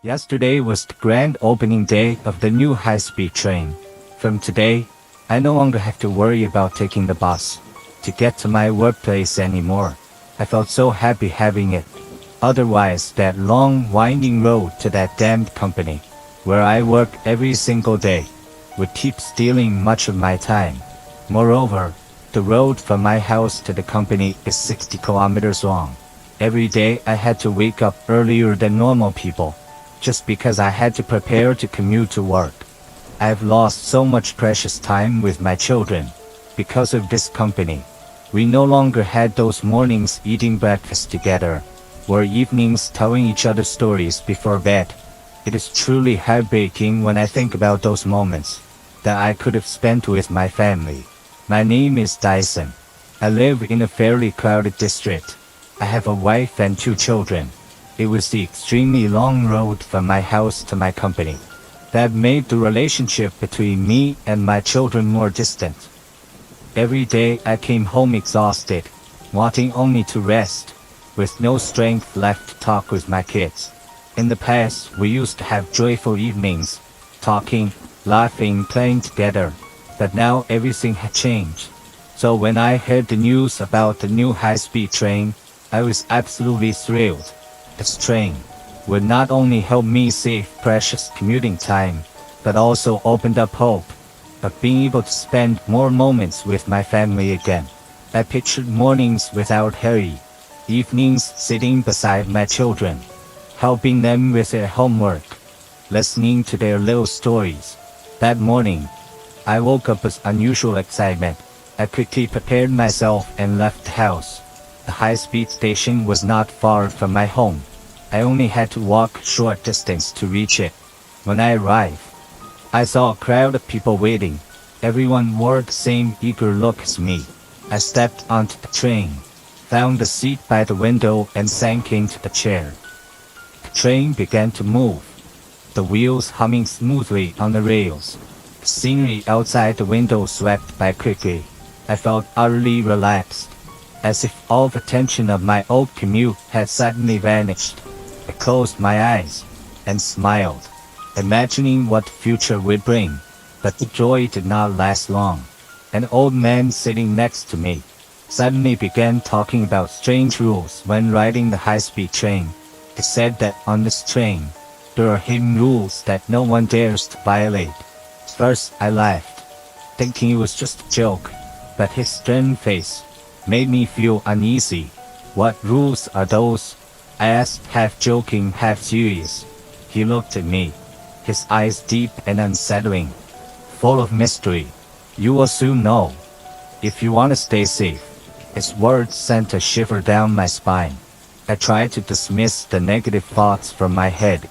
Yesterday was the grand opening day of the new high-speed train. From today, I no longer have to worry about taking the bus to get to my workplace anymore. I felt so happy having it. Otherwise, that long, winding road to that damned company, where I work every single day, would keep stealing much of my time. Moreover, the road from my house to the company is 60 kilometers long. Every day I had to wake up earlier than normal people, just because I had to prepare to commute to work. I have lost so much precious time with my children because of this company. We no longer had those mornings eating breakfast together, or evenings telling each other stories before bed. It is truly heartbreaking when I think about those moments that I could have spent with my family. My name is Dyson. I live in a fairly crowded district. I have a wife and 2 children. It was the extremely long road from my house to my company that made the relationship between me and my children more distant. Every day I came home exhausted, wanting only to rest, with no strength left to talk with my kids. In the past, we used to have joyful evenings, talking, laughing, playing together, but now everything had changed. So when I heard the news about the new high-speed train, I was absolutely thrilled. This train would not only help me save precious commuting time, but also opened up hope of being able to spend more moments with my family again. I pictured mornings without hurry, evenings sitting beside my children, helping them with their homework, listening to their little stories. That morning, I woke up with unusual excitement. I quickly prepared myself and left the house. The high-speed station was not far from my home. I only had to walk a short distance to reach it. When I arrived, I saw a crowd of people waiting. Everyone wore the same eager look as me. I stepped onto the train, found a seat by the window and sank into the chair. The train began to move, the wheels humming smoothly on the rails. The scenery outside the window swept by quickly. I felt utterly relaxed, as if all the tension of my old commute had suddenly vanished. I closed my eyes and smiled, imagining what the future would bring, but the joy did not last long. An old man sitting next to me suddenly began talking about strange rules when riding the high-speed train. He said that on this train, there are hidden rules that no one dares to violate. First, I laughed, thinking it was just a joke, but his stern face made me feel uneasy. What rules are those? I asked, half joking, half serious. He looked at me, his eyes deep and unsettling, full of mystery. You will soon know, if you want to stay safe. His words sent a shiver down my spine. I tried to dismiss the negative thoughts from my head,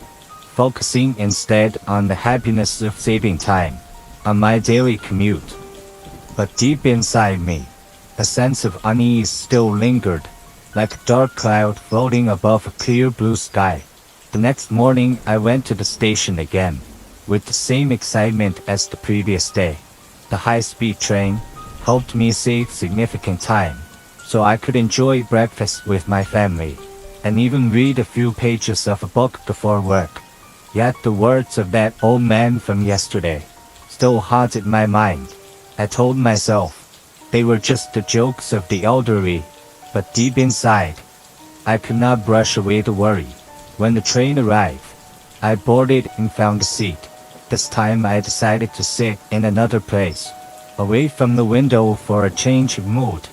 focusing instead on the happiness of saving time on my daily commute. But deep inside me, a sense of unease still lingered, like a dark cloud floating above a clear blue sky. The next morning I went to the station again, with the same excitement as the previous day. The high-speed train helped me save significant time, so I could enjoy breakfast with my family, and even read a few pages of a book before work. Yet the words of that old man from yesterday still haunted my mind. I told myself they were just the jokes of the elderly, but deep inside, I could not brush away the worry. When the train arrived, I boarded and found a seat. This time I decided to sit in another place, away from the window for a change of mood.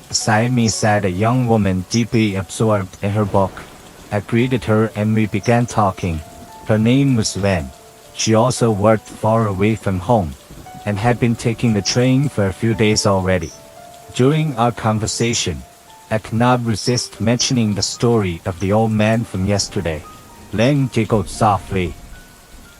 Beside me sat a young woman deeply absorbed in her book. I greeted her and we began talking. Her name was Len. She also worked far away from home, and had been taking the train for a few days already. During our conversation, I could not resist mentioning the story of the old man from yesterday. Len giggled softly,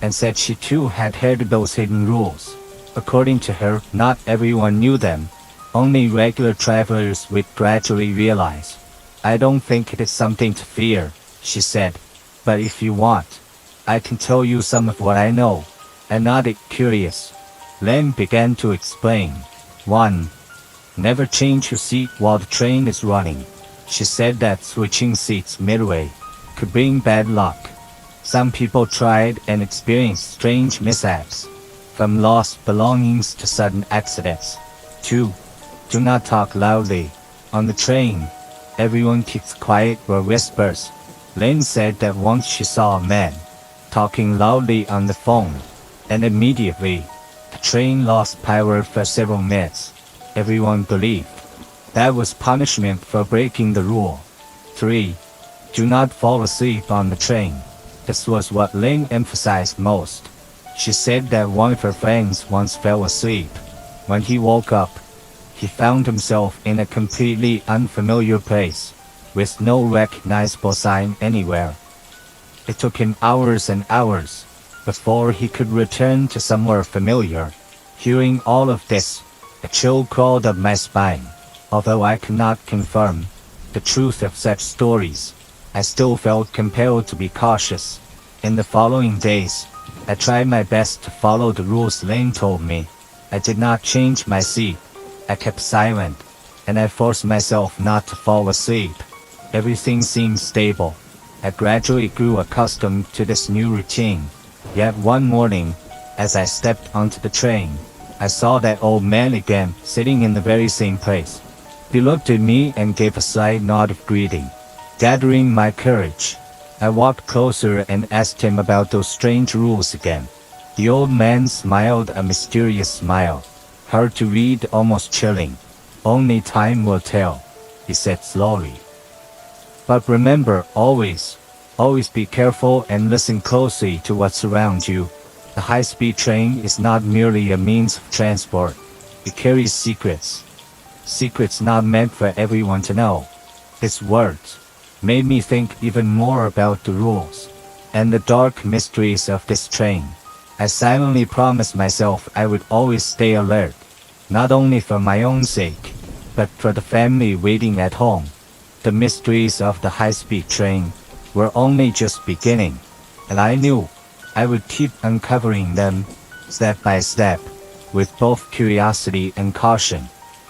and said she too had heard those hidden rules. According to her, not everyone knew them. Only regular travelers would gradually realize. I don't think it is something to fear, she said, but if you want, I can tell you some of what I know. I nodded, curious. Len began to explain. 1. Never change your seat while the train is running. She said that switching seats midway could bring bad luck. Some people tried and experienced strange mishaps, from lost belongings to sudden accidents. 2. Do not talk loudly. On the train, everyone keeps quiet or whispers. Lynn said that once she saw a man talking loudly on the phone, and immediately, the train lost power for several minutes. Everyone believed that was punishment for breaking the rule. 3. Do not fall asleep on the train. This was what Lynn emphasized most. She said that one of her friends once fell asleep. When he woke up, he found himself in a completely unfamiliar place, with no recognizable sign anywhere. It took him hours and hours before he could return to somewhere familiar. Hearing all of this, a chill crawled up my spine. Although I could not confirm the truth of such stories, I still felt compelled to be cautious. In the following days, I tried my best to follow the rules Lane told me. I did not change my seat. I kept silent, and I forced myself not to fall asleep. Everything seemed stable. I gradually grew accustomed to this new routine. Yet one morning, as I stepped onto the train, I saw that old man again, sitting in the very same place. He looked at me and gave a slight nod of greeting. Gathering my courage, I walked closer and asked him about those strange rules again. The old man smiled a mysterious smile, hard to read, almost chilling. Only time will tell, he said slowly. But remember, always be careful and listen closely to what surrounds you. The high-speed train is not merely a means of transport. It carries secrets. Secrets not meant for everyone to know. His words made me think even more about the rules and the dark mysteries of this train. I silently promised myself I would always stay alert, not only for my own sake, but for the family waiting at home. The mysteries of the high-speed train were only just beginning, and I knew I would keep uncovering them, step by step, with both curiosity and caution.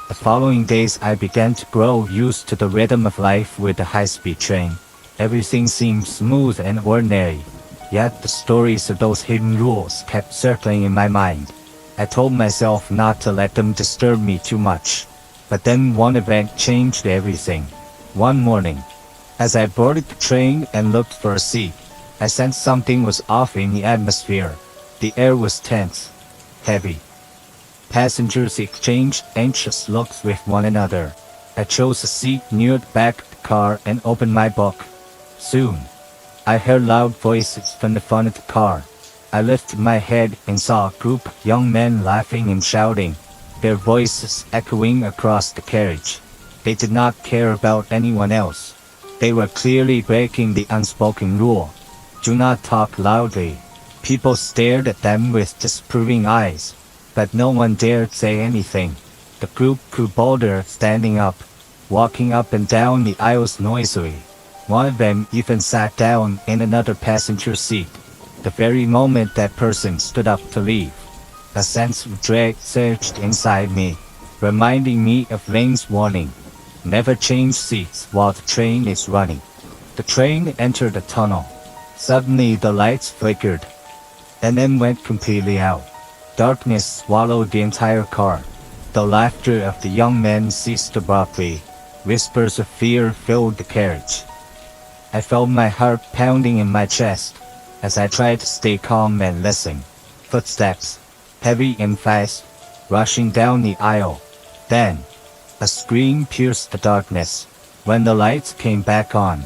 The following days I began to grow used to the rhythm of life with the high-speed train. Everything seemed smooth and ordinary, yet the stories of those hidden rules kept circling in my mind. I told myself not to let them disturb me too much. But then one event changed everything. One morning, as I boarded the train and looked for a seat, I sensed something was off in the atmosphere. The air was tense, heavy. Passengers exchanged anxious looks with one another. I chose a seat near the back of the car and opened my book. Soon, I heard loud voices from the front of the car. I lifted my head and saw a group of young men laughing and shouting, their voices echoing across the carriage. They did not care about anyone else. They were clearly breaking the unspoken rule. Do not talk loudly. People stared at them with disapproving eyes, but no one dared say anything. The group grew bolder, standing up, walking up and down the aisles noisily. One of them even sat down in another passenger seat. The very moment that person stood up to leave, a sense of dread surged inside me, reminding me of Lane's warning. Never change seats while the train is running. The train entered a tunnel. Suddenly the lights flickered, and then went completely out. Darkness swallowed the entire car. The laughter of the young men ceased abruptly. Whispers of fear filled the carriage. I felt my heart pounding in my chest as I tried to stay calm and listen. Footsteps, heavy and fast, rushing down the aisle. Then, a scream pierced the darkness. When the lights came back on,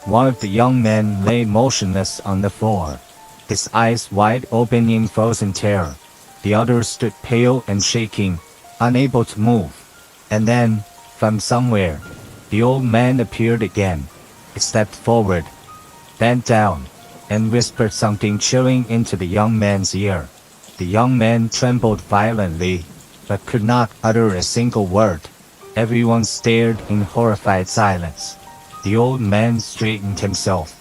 one of the young men lay motionless on the floor, his eyes wide open in frozen terror. The other stood pale and shaking, unable to move. And then, from somewhere, the old man appeared again. He stepped forward, bent down, and whispered something chilling into the young man's ear. The young man trembled violently, but could not utter a single word. Everyone stared in horrified silence. The old man straightened himself,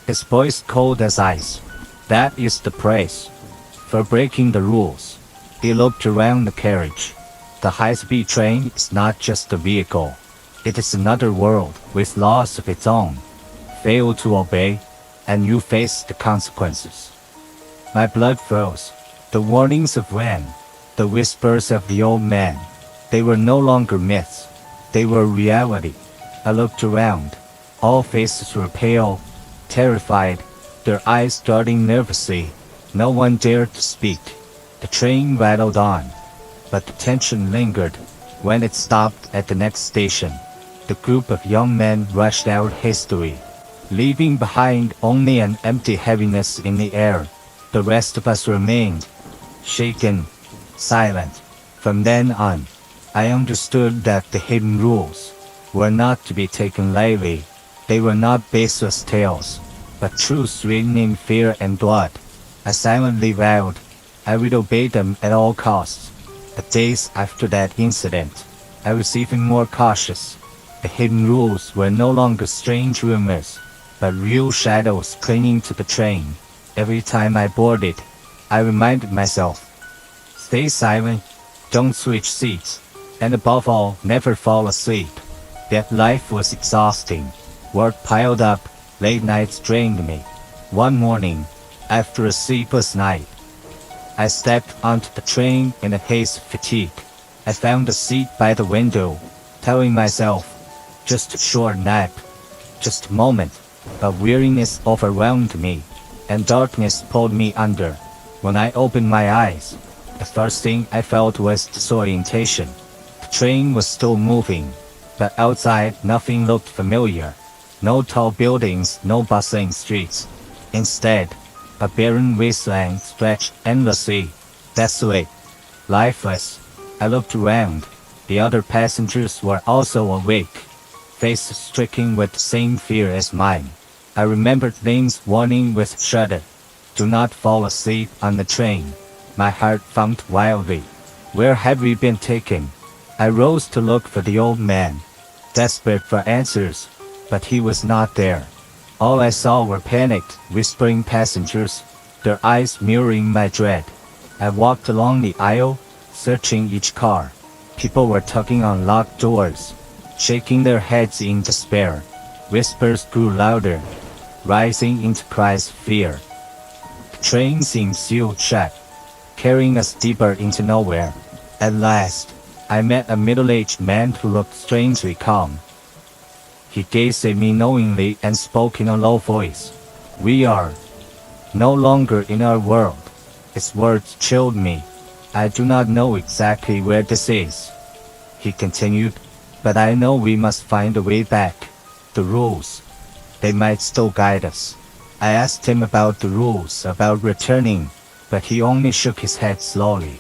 his voice cold as ice. That is the price for breaking the rules. He looked around the carriage. The high-speed train is not just a vehicle. It is another world with laws of its own. Fail to obey, and you face the consequences. My blood froze. The warnings of Ren, the whispers of the old man, they were no longer myths. They were reality. I looked around. All faces were pale, terrified, their eyes darting nervously. No one dared to speak. The train rattled on, but the tension lingered. When it stopped at the next station, the group of young men rushed out hastily, leaving behind only an empty heaviness in the air. The rest of us remained, shaken, silent. From then on, I understood that the hidden rules were not to be taken lightly. They were not baseless tales, but truths written in fear and blood. I silently vowed I would obey them at all costs. But days after that incident, I was even more cautious. The hidden rules were no longer strange rumors, but real shadows clinging to the train. Every time I boarded, I reminded myself, stay silent, don't switch seats, and above all, never fall asleep. That life was exhausting. Work piled up, late nights drained me. One morning, after a sleepless night, I stepped onto the train in a haze of fatigue. I found a seat by the window, telling myself, just a short nap, just a moment. But weariness overwhelmed me, and darkness pulled me under. When I opened my eyes, the first thing I felt was disorientation. The train was still moving, but outside nothing looked familiar. No tall buildings, no bustling streets. Instead, a barren wasteland stretched endlessly, desolate, lifeless. I looked around. The other passengers were also awake, faces stricken with the same fear as mine. I remembered Lane's warning with shudder. Do not fall asleep on the train. My heart thumped wildly. Where had we been taken? I rose to look for the old man, desperate for answers, but he was not there. All I saw were panicked, whispering passengers, their eyes mirroring my dread. I walked along the aisle, searching each car. People were tugging on locked doors, shaking their heads in despair. Whispers grew louder, rising into cries of fear. The train seemed sealed shut, carrying us deeper into nowhere. At last, I met a middle-aged man who looked strangely calm. He gazed at me knowingly and spoke in a low voice. We are no longer in our world. His words chilled me. I do not know exactly where this is, he continued, but I know we must find a way back. The rules, they might still guide us. I asked him about the rules, about returning, but he only shook his head slowly.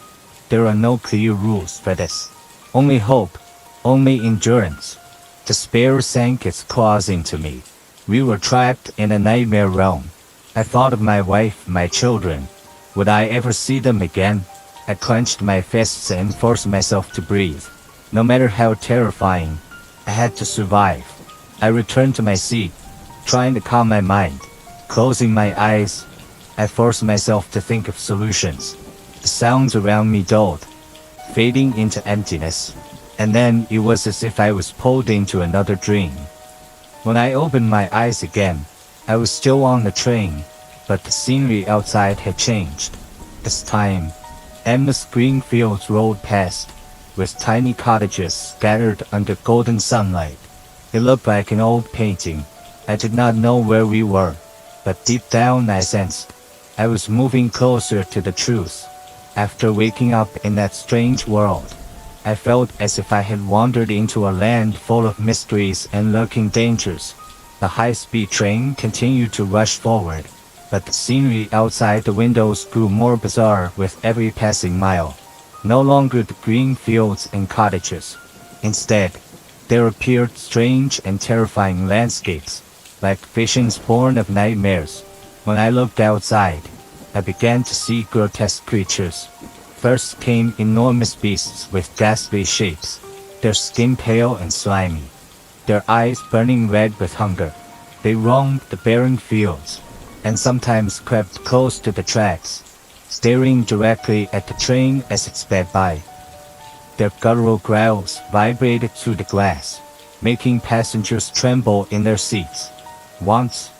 There are no clear rules for this. Only hope, only endurance. Despair sank its claws into me. We were trapped in a nightmare realm. I thought of my wife, my children. Would I ever see them again? I clenched my fists and forced myself to breathe. No matter how terrifying, I had to survive. I returned to my seat, trying to calm my mind. Closing my eyes, I forced myself to think of solutions. The sounds around me dulled, fading into emptiness. And then it was as if I was pulled into another dream. When I opened my eyes again, I was still on the train, but the scenery outside had changed. This time, endless green fields rolled past, with tiny cottages scattered under golden sunlight. It looked like an old painting. I did not know where we were, but deep down I sensed I was moving closer to the truth. After waking up in that strange world, I felt as if I had wandered into a land full of mysteries and lurking dangers. The high-speed train continued to rush forward, but the scenery outside the windows grew more bizarre with every passing mile. No longer the green fields and cottages. Instead, there appeared strange and terrifying landscapes, like visions born of nightmares. When I looked outside, I began to see grotesque creatures. First came enormous beasts with ghastly shapes, their skin pale and slimy, their eyes burning red with hunger. They roamed the barren fields, and sometimes crept close to the tracks, staring directly at the train as it sped by. Their guttural growls vibrated through the glass, making passengers tremble in their seats. Once,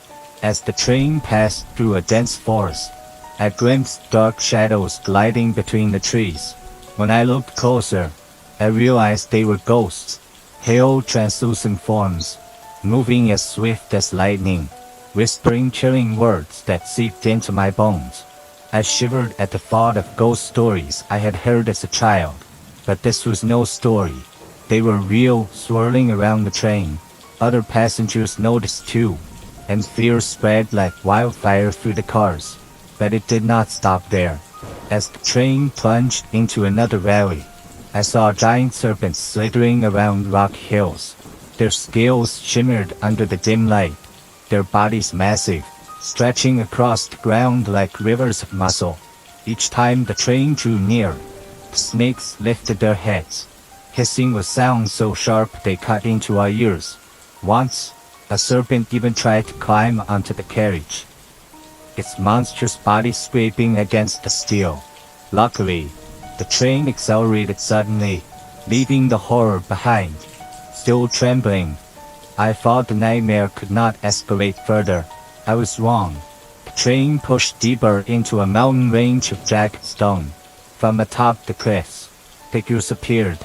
As the train passed through a dense forest, I glimpsed dark shadows gliding between the trees. When I looked closer, I realized they were ghosts, pale translucent forms, moving as swift as lightning, whispering chilling words that seeped into my bones. I shivered at the thought of ghost stories I had heard as a child, but this was no story. They were real, swirling around the train. Other passengers noticed too, and fear spread like wildfire through the cars. But it did not stop there. As the train plunged into another valley, I saw giant serpents slithering around rock hills. Their scales shimmered under the dim light, their bodies massive, stretching across the ground like rivers of muscle. Each time the train drew near, the snakes lifted their heads, hissing with sounds so sharp they cut into our ears. Once, a serpent even tried to climb onto the carriage, its monstrous body scraping against the steel. Luckily, the train accelerated suddenly, leaving the horror behind. Still trembling, I thought the nightmare could not escalate further. I was wrong. The train pushed deeper into a mountain range of jagged stone. From atop the cliffs, figures appeared,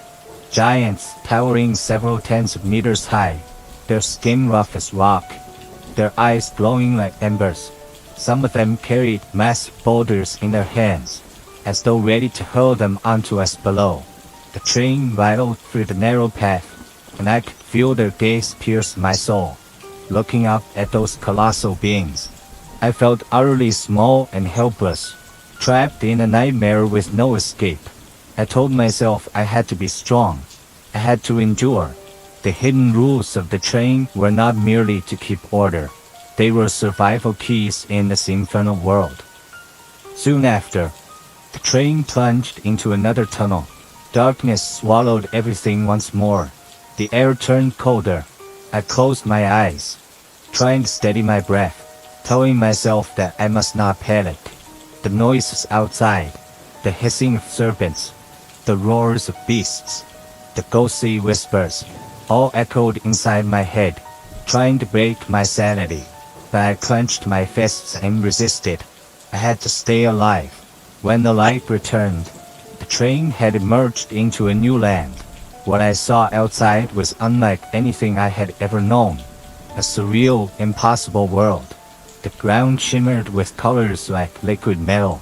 giants towering several tens of meters high, their skin rough as rock, their eyes glowing like embers. Some of them carried massive boulders in their hands, as though ready to hurl them onto us below. The train rattled through the narrow path, and I could feel their gaze pierce my soul. Looking up at those colossal beings, I felt utterly small and helpless, trapped in a nightmare with no escape. I told myself I had to be strong. I had to endure. The hidden rules of the train were not merely to keep order. They were survival keys in this infernal world. Soon after, the train plunged into another tunnel. Darkness swallowed everything once more. The air turned colder. I closed my eyes, trying to steady my breath, telling myself that I must not panic. The noises outside, the hissing of serpents, the roars of beasts, the ghostly whispers, all echoed inside my head, trying to break my sanity. But I clenched my fists and resisted. I had to stay alive. When the light returned, the train had emerged into a new land. What I saw outside was unlike anything I had ever known. A surreal, impossible world. The ground shimmered with colors like liquid metal,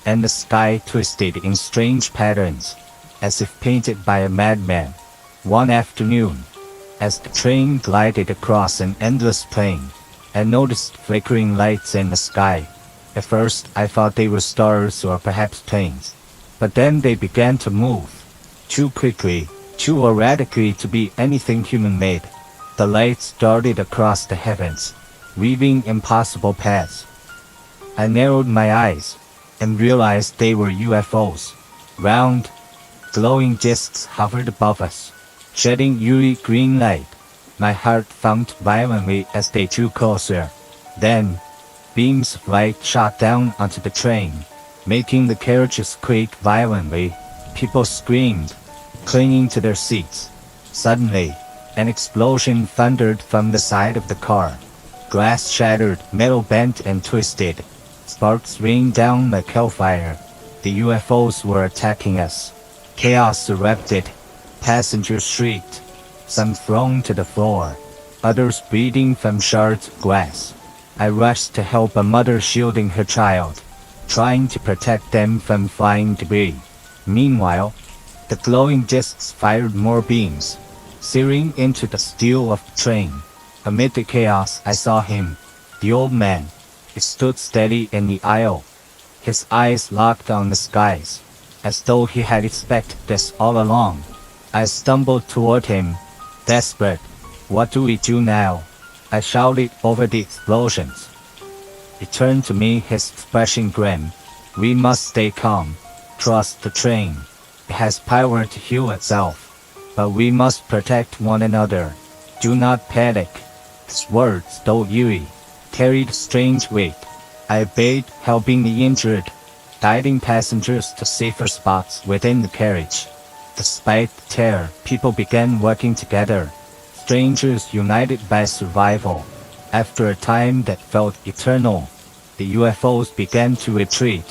and the sky twisted in strange patterns, as if painted by a madman. One afternoon, as the train glided across an endless plain, I noticed flickering lights in the sky. At first, I thought they were stars or perhaps planes. But then they began to move. Too quickly, too erratically to be anything human-made. The lights darted across the heavens, weaving impossible paths. I narrowed my eyes and realized they were UFOs. Round, glowing discs hovered above us, shedding eerie green light. My heart thumped violently as they drew closer. Then, beams of light shot down onto the train, making the carriages quake violently. People screamed, clinging to their seats. Suddenly, an explosion thundered from the side of the car. Glass shattered, metal bent and twisted. Sparks rained down like hellfire. The UFOs were attacking us. Chaos erupted. Passengers shrieked, some thrown to the floor, others bleeding from shards of glass. I rushed to help a mother shielding her child, trying to protect them from flying debris. Meanwhile, the glowing discs fired more beams, searing into the steel of the train. Amid the chaos, I saw him, the old man. He stood steady in the aisle, his eyes locked on the skies, as though he had expected this all along. I stumbled toward him, desperate. What do we do now? I shouted over the explosions. He turned to me, his expression grim. We must stay calm. Trust the train. It has power to heal itself. But we must protect one another. Do not panic. His words, though eerie, carried strange weight. I obeyed, helping the injured, guiding passengers to safer spots within the carriage. Despite the terror, people began working together. Strangers united by survival. After a time that felt eternal, the UFOs began to retreat.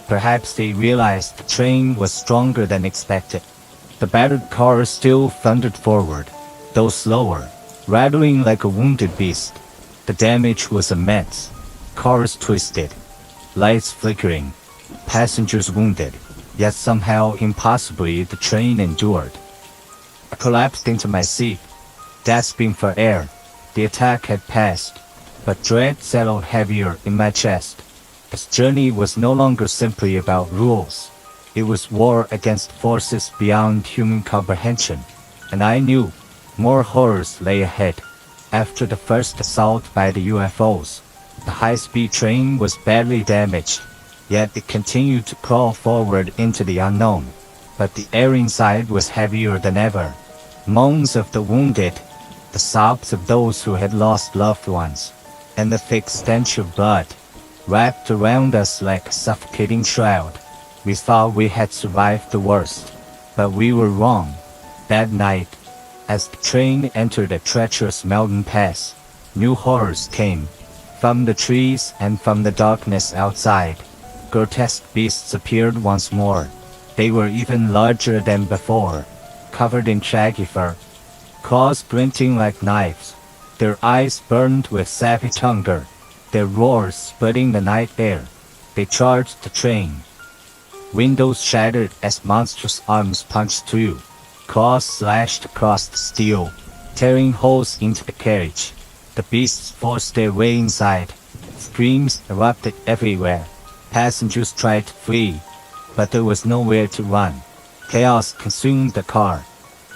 Perhaps they realized the train was stronger than expected. The battered car still thundered forward, though slower, rattling like a wounded beast. The damage was immense. Cars twisted, lights flickering, passengers wounded, yet somehow impossibly the train endured. I collapsed into my seat, gasping for air. The attack had passed, but dread settled heavier in my chest. This journey was no longer simply about rules. It was war against forces beyond human comprehension, and I knew more horrors lay ahead. After the first assault by the UFOs, the high-speed train was badly damaged, yet it continued to crawl forward into the unknown. But the air inside was heavier than ever. Moans of the wounded, the sobs of those who had lost loved ones, and the thick stench of blood wrapped around us like a suffocating shroud. We thought we had survived the worst, but we were wrong. That night, as the train entered a treacherous mountain pass, new horrors came. From the trees and from the darkness outside, grotesque beasts appeared once more. They were even larger than before, covered in shaggy fur, claws glinting like knives. Their eyes burned with savage hunger, their roars splitting the night air. They charged the train. Windows shattered as monstrous arms punched through. Claws slashed across the steel, tearing holes into the carriage. The beasts forced their way inside. Screams erupted everywhere. Passengers tried to flee, but there was nowhere to run. Chaos consumed the car.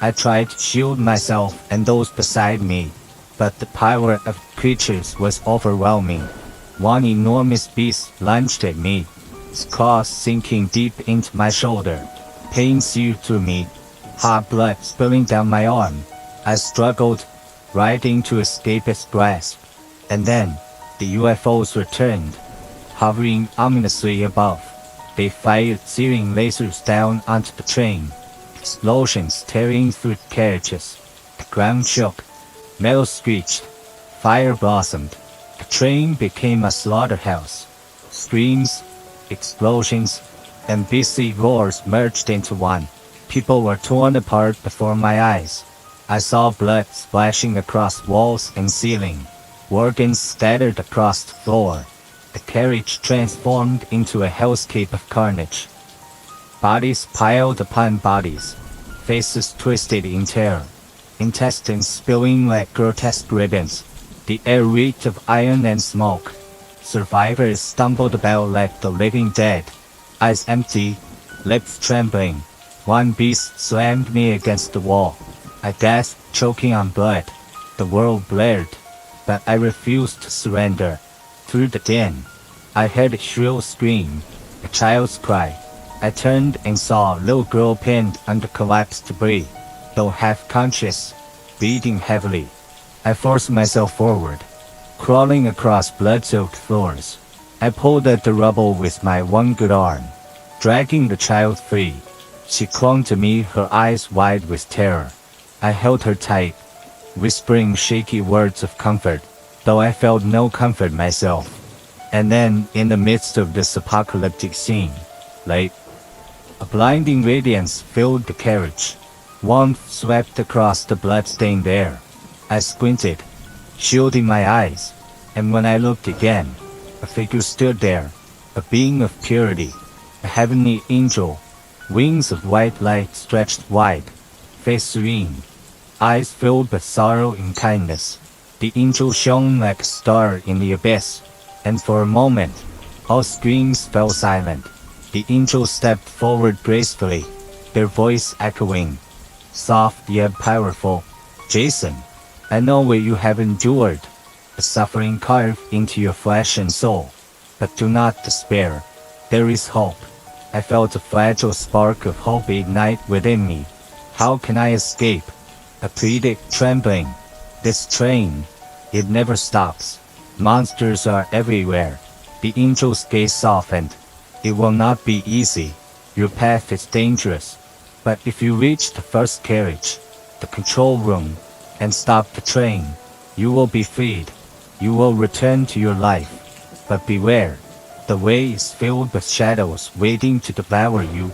I tried to shield myself and those beside me, but the power of creatures was overwhelming. One enormous beast lunged at me, its claws sinking deep into my shoulder. Pain seared through me, hot blood spilling down my arm. I struggled, writhing to escape its grasp. And then, the UFOs returned, hovering ominously above. They fired searing lasers down onto the train, explosions tearing through the carriages. The ground shook, metal screeched, fire blossomed. The train became a slaughterhouse. Screams, explosions, and beastly roars merged into one. People were torn apart before my eyes. I saw blood splashing across walls and ceiling, organs scattered across the floor. The carriage transformed into a hellscape of carnage. Bodies piled upon bodies, faces twisted in terror, intestines spilling like grotesque ribbons. The air reeked of iron and smoke. Survivors stumbled about like the living dead, eyes empty, lips trembling. One beast slammed me against the wall. I gasped, choking on blood. The world blared, but I refused to surrender. Through the din, I heard a shrill scream, a child's cry. I turned and saw a little girl pinned under collapsed debris, though half conscious, breathing heavily. I forced myself forward, crawling across blood-soaked floors. I pulled at the rubble with my one good arm, dragging the child free. She clung to me, her eyes wide with terror. I held her tight, whispering shaky words of comfort, though I felt no comfort myself. And then, in the midst of this apocalyptic scene, light, a blinding radiance filled the carriage. Warmth swept across the blood-stained air. I squinted, shielding my eyes, and when I looked again, a figure stood there, a being of purity, a heavenly angel, wings of white light stretched wide, face serene, eyes filled with sorrow and kindness. The angel shone like a star in the abyss, and for a moment, all screams fell silent. The angel stepped forward gracefully, their voice echoing, soft yet powerful. Jason, I know what you have endured, the suffering carved into your flesh and soul, but do not despair. There is hope. I felt a fragile spark of hope ignite within me. How can I escape? I pleaded, trembling. This train, it never stops. Monsters are everywhere. The angel's gaze softened. It will not be easy. Your path is dangerous. But if you reach the first carriage, the control room, and stop the train, you will be freed. You will return to your life. But beware. The way is filled with shadows waiting to devour you.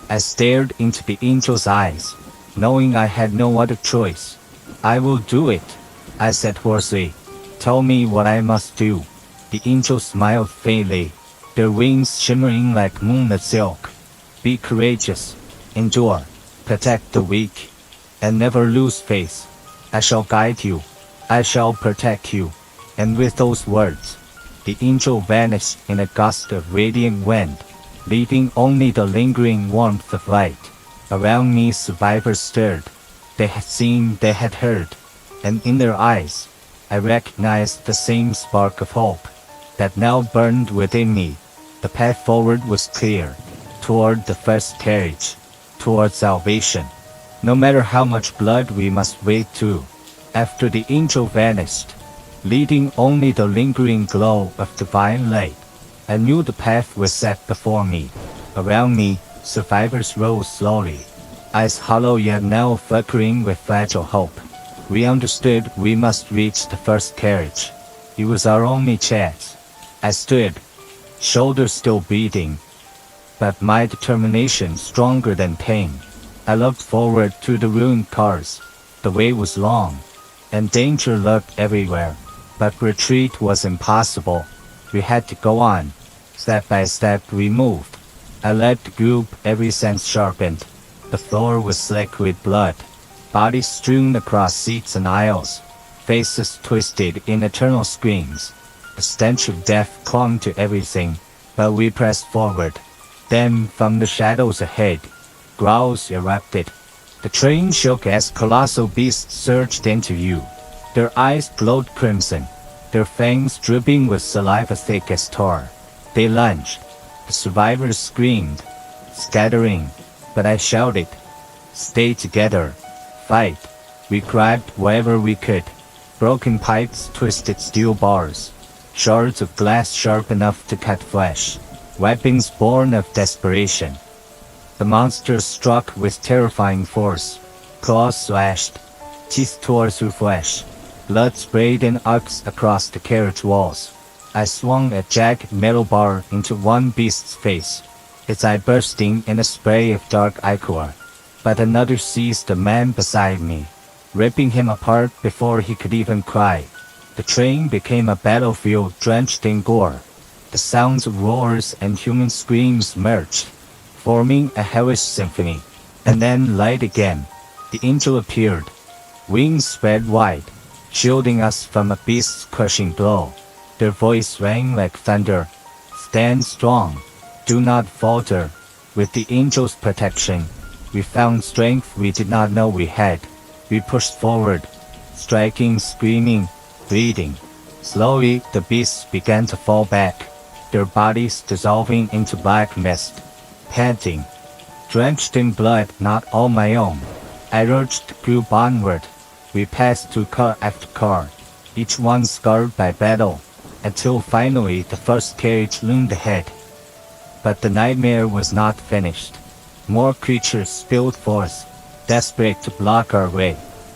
I stared into the angel's eyes, knowing I had no other choice. I will do it, I said hoarsely. Tell me what I must do. The angel smiled faintly, their wings shimmering like moonlit silk. Be courageous, endure, protect the weak, and never lose faith. I shall guide you. I shall protect you. And with those words, the angel vanished in a gust of radiant wind, leaving only the lingering warmth of light. Around me survivors stirred. They had seen, they had heard, and in their eyes, I recognized the same spark of hope that now burned within me. The path forward was clear, toward the first carriage, toward salvation. No matter how much blood we must wade through. After the angel vanished, leaving only the lingering glow of divine light, I knew the path was set before me. Around me, survivors rose slowly, eyes hollow yet now flickering with fragile hope. We understood we must reach the first carriage. It was our only chance. I stood, shoulders still beating, but my determination stronger than pain. I looked forward to the ruined cars. The way was long, and danger lurked everywhere. But retreat was impossible. We had to go on. Step by step we moved. I led the group, every sense sharpened. The floor was slick with blood. Bodies strewn across seats and aisles. Faces twisted in eternal screams. The stench of death clung to everything, but we pressed forward. Then, from the shadows ahead, growls erupted. The train shook as colossal beasts surged into view. Their eyes glowed crimson, their fangs dripping with saliva thick as tar. They lunged. The survivors screamed, scattering, but I shouted, "Stay together. Fight." We grabbed wherever we could. Broken pipes, twisted steel bars, shards of glass sharp enough to cut flesh, weapons born of desperation. The monsters struck with terrifying force. Claws slashed, teeth tore through flesh. Blood sprayed in arcs across the carriage walls. I swung a jagged metal bar into one beast's face, its eye bursting in a spray of dark ichor. But another seized the man beside me, ripping him apart before he could even cry. The train became a battlefield drenched in gore. The sounds of roars and human screams merged, forming a hellish symphony. And then light again. The angel appeared. Wings spread wide, shielding us from a beast's crushing blow. Their voice rang like thunder. Stand strong. Do not falter. With the angel's protection, we found strength we did not know we had. We pushed forward, striking, screaming, bleeding. Slowly, the beasts began to fall back, their bodies dissolving into black mist. Panting, drenched in blood not all my own, I urged the group onward. We passed through car after car, each one scarred by battle, until finally the first carriage loomed ahead. But the nightmare was not finished. More creatures spilled forth, desperate to block our way.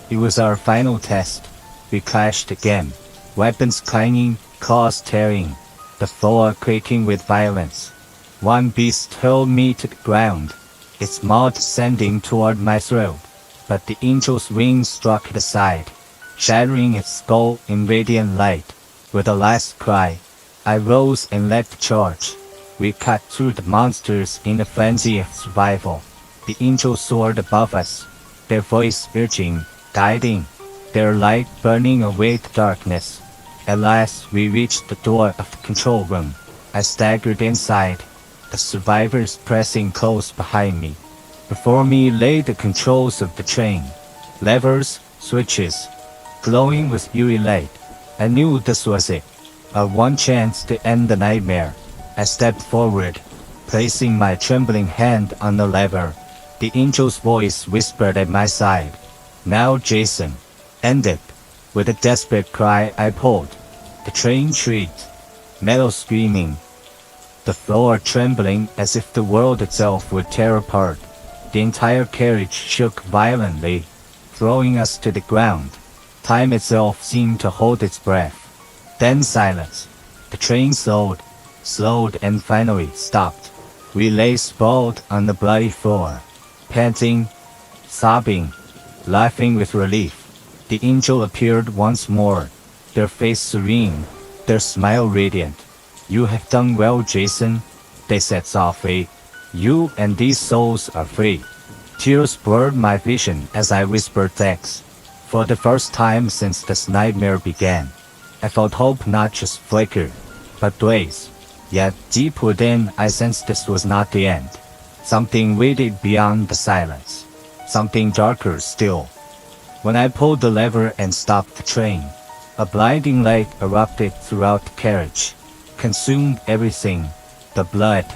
It was our final test. We clashed again, weapons clanging, claws tearing, the floor quaking with violence. One beast hurled me to the ground, its mouth sending toward my throat, but the angel's wings struck it aside, shattering its skull in radiant light. With a last cry, I rose and led the charge. We cut through the monsters in a frenzy of survival. The angels soared above us, their voice urging, guiding, their light burning away the darkness. At last we reached the door of the control room. I staggered inside, the survivors pressing close behind me. Before me lay the controls of the train, levers, switches, glowing with eerie light. I knew this was it, our one chance to end the nightmare. I stepped forward, placing my trembling hand on the lever. The angel's voice whispered at my side, "Now, Jason, end it." With a desperate cry, I pulled. The train shrieked, metal screaming, the floor trembling as if the world itself would tear apart. The entire carriage shook violently, throwing us to the ground. Time itself seemed to hold its breath. Then silence. The train slowed and finally stopped. We lay sprawled on the bloody floor, panting, sobbing, laughing with relief. The angel appeared once more, their face serene, their smile radiant. "You have done well, Jason," they said softly. "You and these souls are free." Tears blurred my vision as I whispered thanks. For the first time since this nightmare began, I felt hope not just flicker, but blaze. Yet deep within I sensed this was not the end. Something waited beyond the silence. Something darker still. When I pulled the lever and stopped the train, a blinding light erupted throughout the carriage, consumed everything, the blood,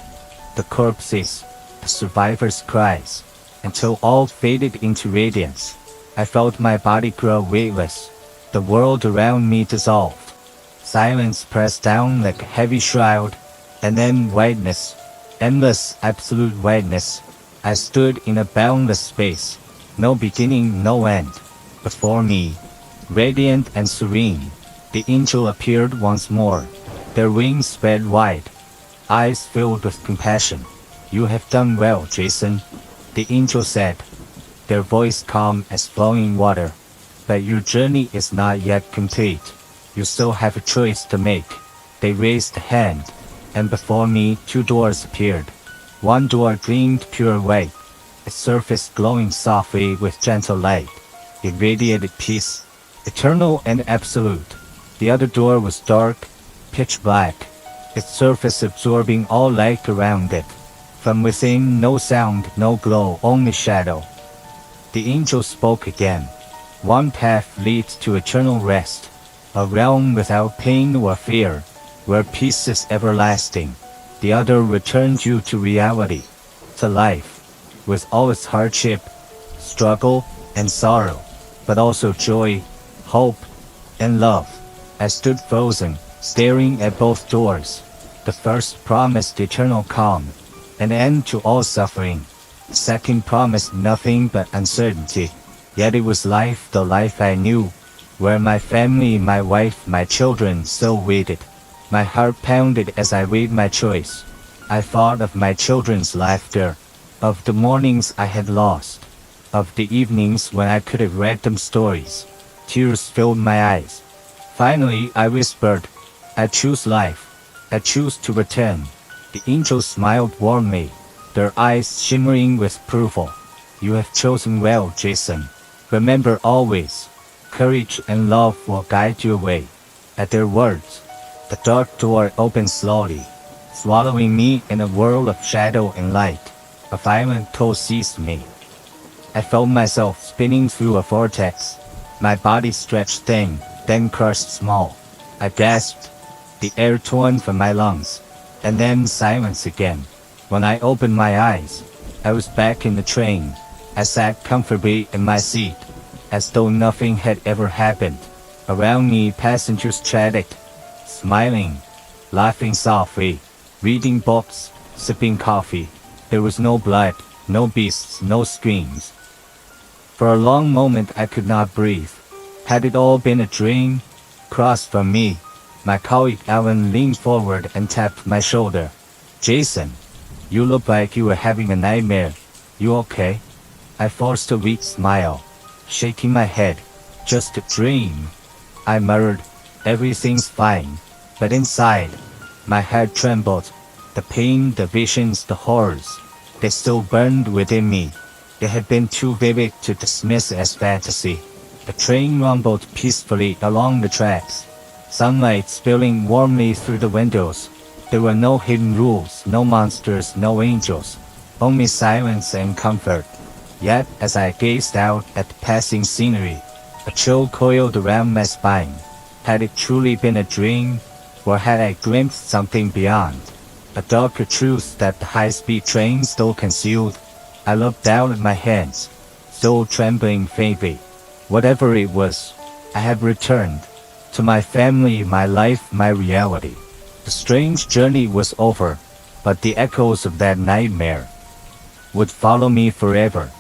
the corpses, the survivors' cries, until all faded into radiance. I felt my body grow weightless, the world around me dissolved. Silence pressed down like a heavy shroud, and then whiteness, endless absolute whiteness. I stood in a boundless space, no beginning, no end. Before me, radiant and serene, the angel appeared once more, their wings spread wide, eyes filled with compassion. "You have done well, Jason," the angel said, their voice calm as flowing water. "But your journey is not yet complete. You still have a choice to make." They raised a hand, and before me 2 doors appeared. One door gleamed pure white, its surface glowing softly with gentle light. It radiated peace, eternal and absolute. The other door was dark, pitch black, its surface absorbing all light around it. From within, no sound, no glow, only shadow. The angel spoke again. "One path leads to eternal rest, a realm without pain or fear, where peace is everlasting. The other returns you to reality, to life, with all its hardship, struggle, and sorrow, but also joy, hope, and love." I stood frozen, staring at both doors. The first promised eternal calm, an end to all suffering. The second promised nothing but uncertainty. Yet it was life, the life I knew, where my family, my wife, my children still waited. My heart pounded as I weighed my choice. I thought of my children's laughter, of the mornings I had lost, of the evenings when I could have read them stories. Tears filled my eyes. Finally, I whispered, "I choose life. I choose to return." The angels smiled warmly, their eyes shimmering with approval. "You have chosen well, Jason. Remember always, courage and love will guide your way." At their words, the dark door opened slowly, swallowing me in a whirl of shadow and light. A violent toll seized me. I felt myself spinning through a vortex. My body stretched thin, then crushed small. I gasped, the air torn from my lungs, and then silence again. When I opened my eyes, I was back in the train. I sat comfortably in my seat, as though nothing had ever happened. Around me, passengers chatted, smiling, laughing softly, reading books, sipping coffee. There was no blood, no beasts, no screams. For a long moment I could not breathe. Had it all been a dream? Across from me, my colleague Alan leaned forward and tapped my shoulder. "Jason, you look like you were having a nightmare. You okay?" I forced a weak smile, shaking my head. "Just a dream," I murmured. "Everything's fine." But inside, my head trembled. The pain, the visions, the horrors, they still burned within me. They had been too vivid to dismiss as fantasy. The train rumbled peacefully along the tracks, sunlight spilling warmly through the windows. There were no hidden rules, no monsters, no angels, only silence and comfort. Yet, as I gazed out at the passing scenery, a chill coiled around my spine. Had it truly been a dream, or had I glimpsed something beyond? A darker truth that the high-speed train still concealed. I looked down at my hands, still trembling faintly. Whatever it was, I had returned. To my family, my life, my reality. The strange journey was over, but the echoes of that nightmare would follow me forever.